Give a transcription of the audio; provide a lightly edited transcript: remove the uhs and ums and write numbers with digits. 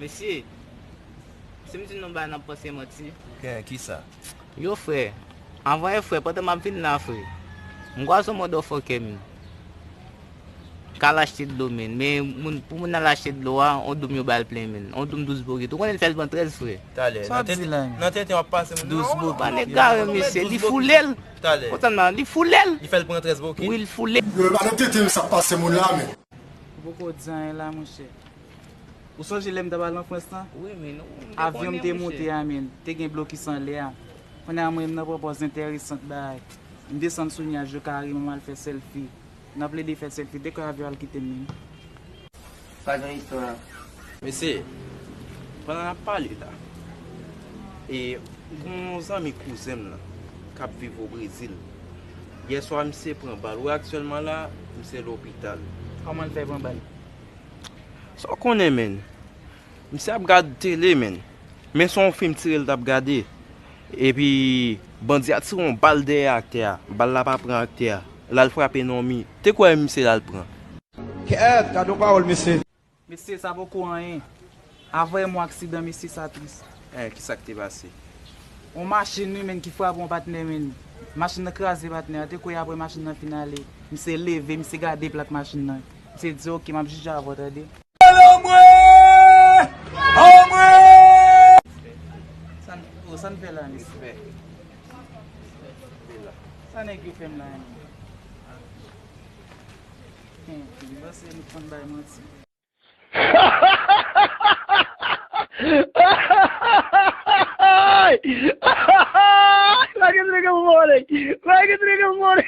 Mesye, se mwen nou ba nan pase moti. Ki sa? Yo fre, anvoye fre, pote map vin nan fre. Mwa son modo foke min. Ka lachte dlo men, men pou moun nan lachte dlo an, on dum yo bal plen men. On dum 12 bogi, tou konen fel ban 13 fre. Tale, nan ten wap pase moun. 12 bogi. Pane gare mesye, li foulel. Tale. Potan nan, li foulel. Li fel pran 13 bogi? Oui, li foulel. Yo, nan ten sa pase moun la men. Boko diyan la monshe. Ou sonje lem tabal nan Franstan? Oui, men. Avyon te monte ya men, te gen bloki san le ya. Mwen a mwen nan propos interesant bay. Mwen desan sounya jo kari mwen mal fe selfie. Mwen aple de fe selfie dek avyon al kite men. Pas gran histoire. Mesye, panan ap pale la. E, moun zami kouzem la, kap vive au Brésil. Yeswa mse pren bal. Ou aktuellement la, mse l'hôpital. Koman fe pran bal? So konen men. Mse ap gade tele men. Men son film tirel tap gade. E pi bandi a tiron bal de akte a. Bal la pa pran akte a. Lal frape non mi. Te kwa mse lal pran? Ket, kado parol mese. Mese sa boko an yen. Avoye mwen aksidan mese sa tris. Ki sa ki te base? On machin nou men ki fwa bon patne men. Machin nan krasi patne. Te kwa apre machin nan finale. Mse leve, mse gade plak machin nan. Mse di ok, map jija avote de. San fe la nis? San e gyo fem la nis? Di basi nou kon bay moti. Vai que triga mole!